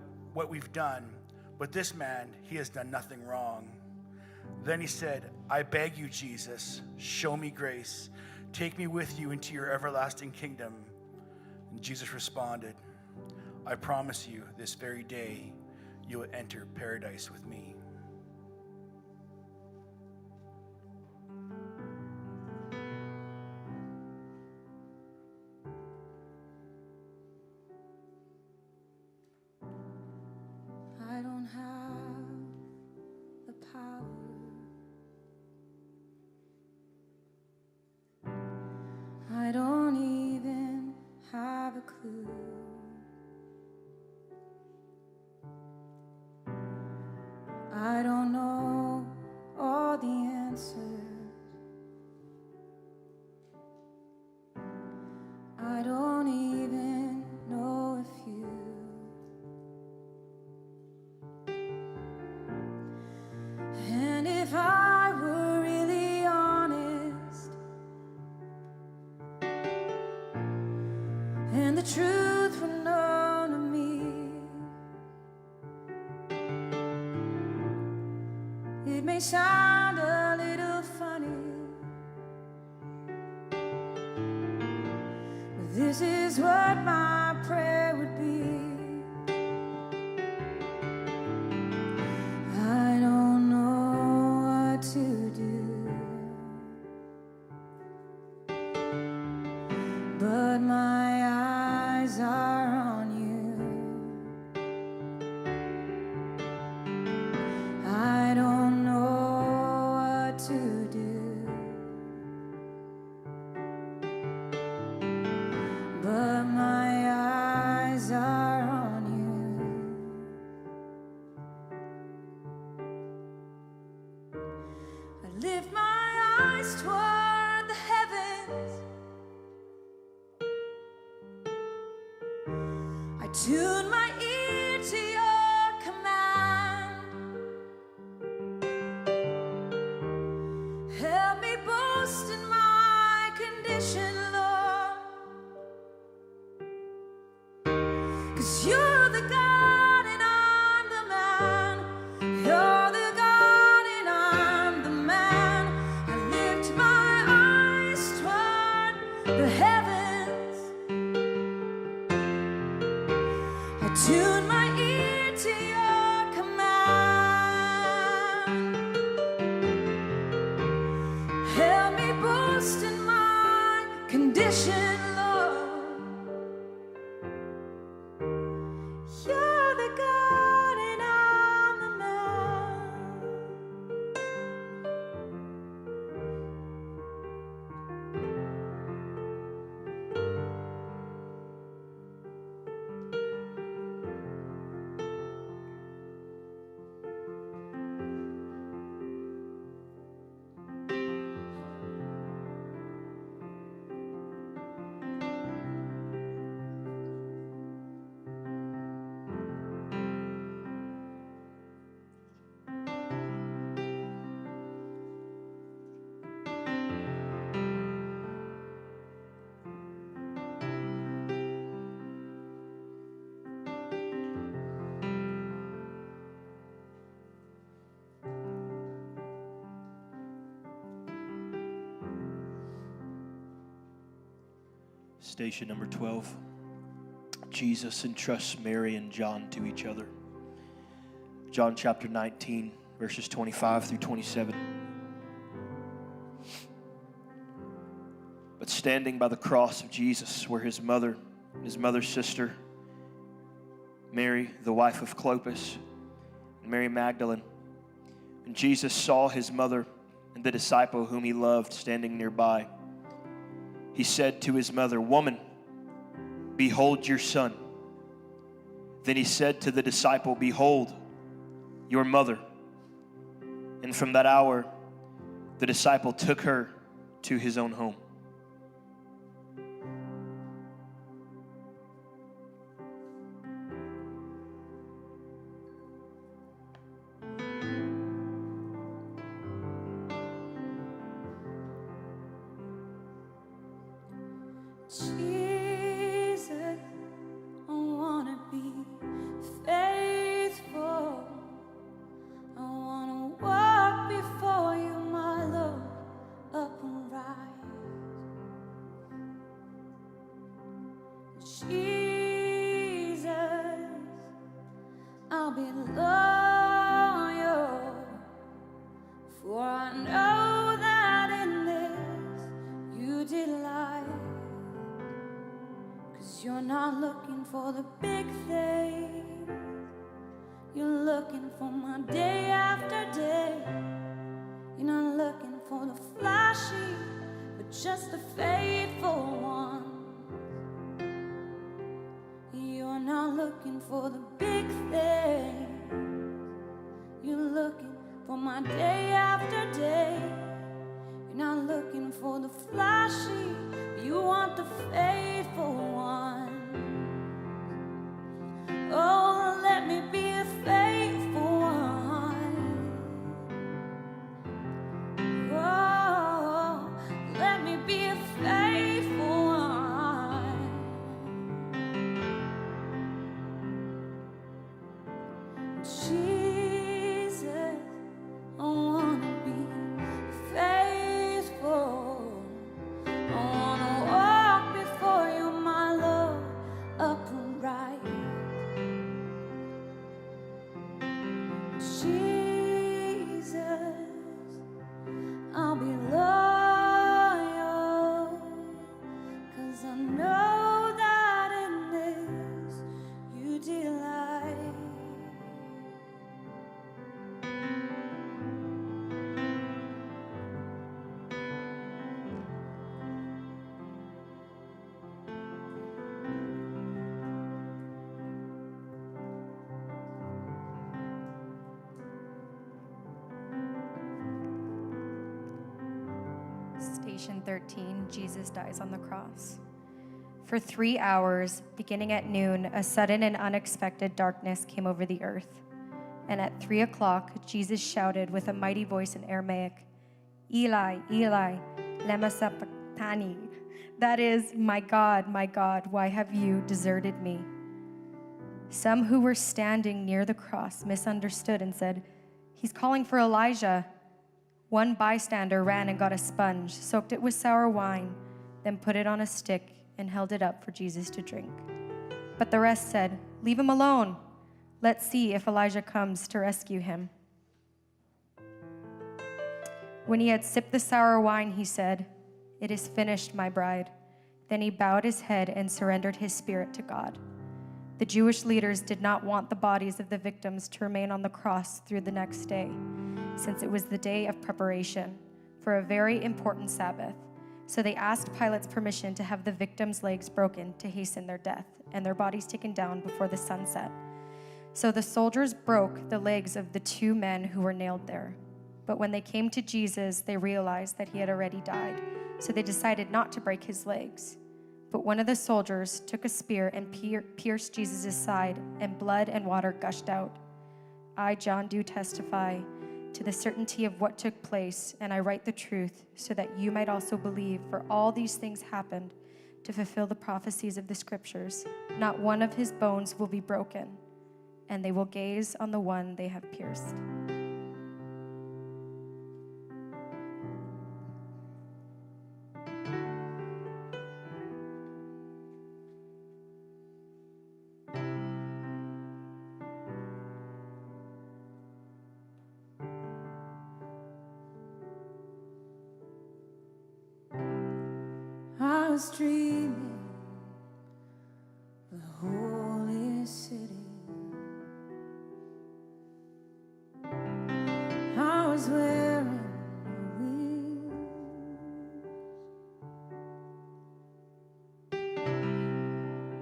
S10: we've done. But this man, he has done nothing wrong." Then he said, "I beg you, Jesus, show me grace. Take me with you into your everlasting kingdom." And Jesus responded, "I promise you, this very day you will enter paradise with me."
S2: I don't have the power. I don't even have a clue. I don't know all the answers. I don't even know if you. And if I were really honest, and the truth were known to me, it may sound a little funny, but this is what my prayer would be. I don't know what to do, but my eyes are on you. I don't know what to do, but my eyes are on you. I lift my eyes toward the heavens. I tune my ear to your command. Help me boast in my condition, Lord. 'Cause you're the God and I'm the man. You're the God and I'm the man. I lift my eyes toward the heavens. I tune my ear to your command. Help me boast in my condition, Lord.
S3: Station number 12. Jesus entrusts Mary and John to each other. John chapter 19, verses 25 through 27. But standing by the cross of Jesus were his mother and his mother's sister, Mary, the wife of Clopas, and Mary Magdalene. And Jesus saw his mother and the disciple whom he loved standing nearby. He said to his mother, "Woman, behold your son." Then he said to the disciple, "Behold your mother." And from that hour, the disciple took her to his own home.
S2: Jesus, I wanna be faithful. I wanna walk before you, my Lord, upright. Jesus, I'll be loyal, for I know that in this you delight. 'Cause you're not looking for the big things, you're looking for my day after day. You're not looking for the flashy, but just the faithful one. You're not looking for the big things, you're looking for my day after day. You're not looking for the flashy, you want the faithful one. Oh, let me be a faithful one. Oh, let me be a faithful one. Jesus, I wanna be faithful. I wanna walk before you, my Lord, upright. Jesus, I'll be loyal, 'cause I know that in this you delight.
S11: Station 13, Jesus dies on the cross. For 3 hours, beginning at noon, a sudden and unexpected darkness came over the earth. And at 3 o'clock, Jesus shouted with a mighty voice in Aramaic, "Eli, Eli, lema sabachthani?" That is, my God, why have you deserted me?" Some who were standing near the cross misunderstood and said, "He's calling for Elijah." One bystander ran and got a sponge, soaked it with sour wine, then put it on a stick and held it up for Jesus to drink. But the rest said, "Leave him alone. Let's see if Elijah comes to rescue him." When he had sipped the sour wine, he said, "It is finished, my bride." Then he bowed his head and surrendered his spirit to God. The Jewish leaders did not want the bodies of the victims to remain on the cross through the next day, since it was the day of preparation for a very important Sabbath. So they asked Pilate's permission to have the victims' legs broken to hasten their death, and their bodies taken down before the sun set. So the soldiers broke the legs of the 2 men who were nailed there. But when they came to Jesus, they realized that he had already died, so they decided not to break his legs. But one of the soldiers took a spear and pierced Jesus' side, and blood and water gushed out. I, John, do testify to the certainty of what took place, and I write the truth so that you might also believe, for all these things happened to fulfill the prophecies of the scriptures. Not one of his bones will be broken, and they will gaze on the one they have pierced.
S2: was dreaming of the holy city. I was wearing wings.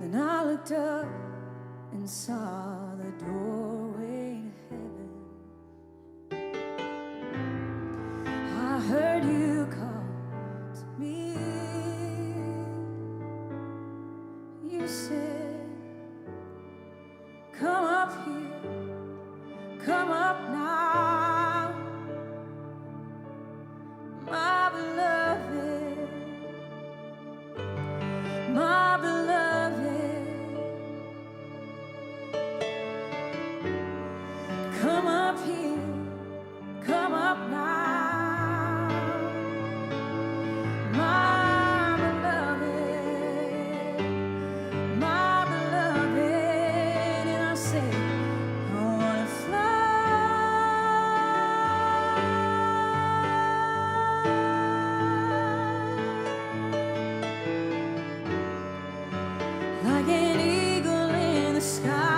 S2: Then I looked up and saw the doorway to heaven. I heard you call to me. You said, come up here, come up now, my beloved, my beloved. Come up here, come up now, my beloved, my beloved. And I say, I wanna fly like an eagle in the sky.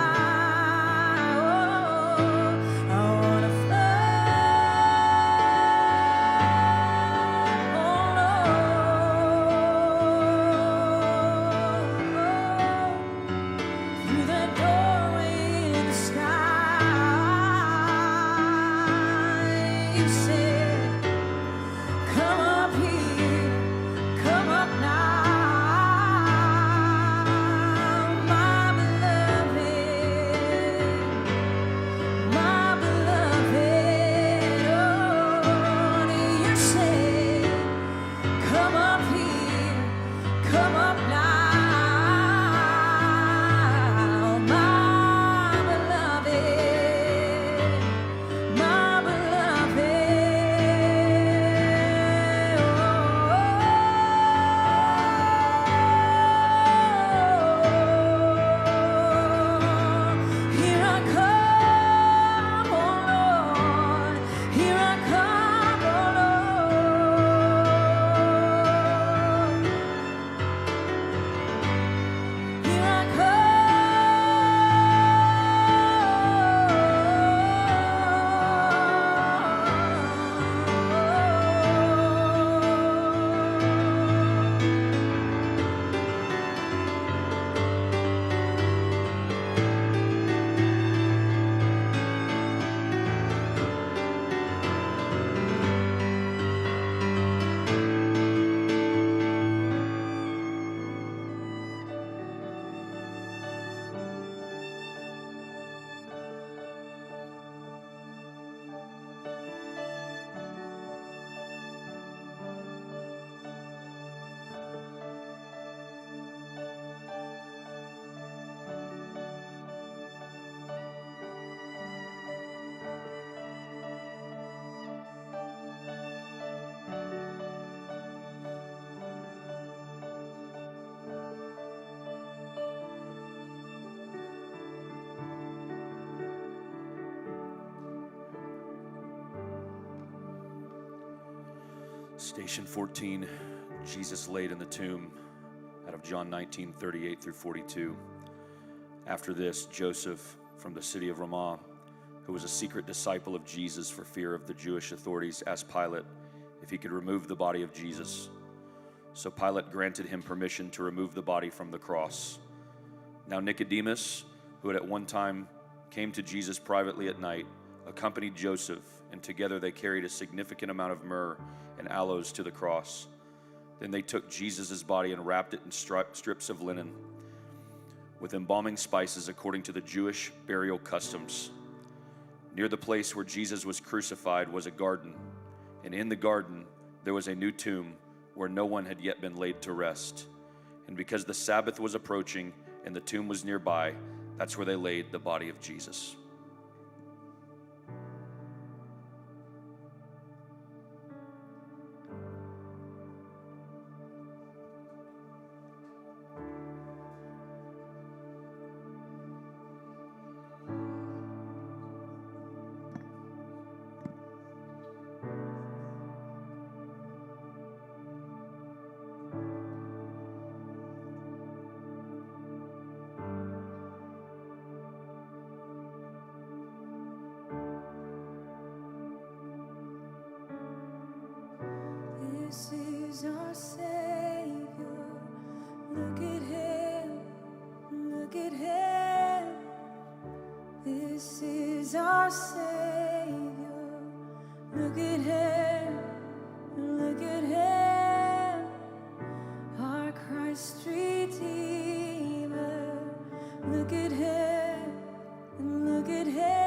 S1: Station 14, Jesus laid in the tomb, out of John 19:38 through 42. After this, Joseph from the city of Ramah, who was a secret disciple of Jesus for fear of the Jewish authorities, asked Pilate if he could remove the body of Jesus. So Pilate granted him permission to remove the body from the cross. Now Nicodemus, who had at one time came to Jesus privately at night, accompanied Joseph, and together they carried a significant amount of myrrh and aloes to the cross. Then they took Jesus' body and wrapped it in strips of linen with embalming spices according to the Jewish burial customs. Near the place where Jesus was crucified was a garden, and in the garden there was a new tomb where no one had yet been laid to rest. And because the Sabbath was approaching and the tomb was nearby, that's where they laid the body of Jesus.
S2: is our Savior. Look at him, look at him. This is our Savior. Look at him, look at him. Our Christ Redeemer. Look at him, and look at him.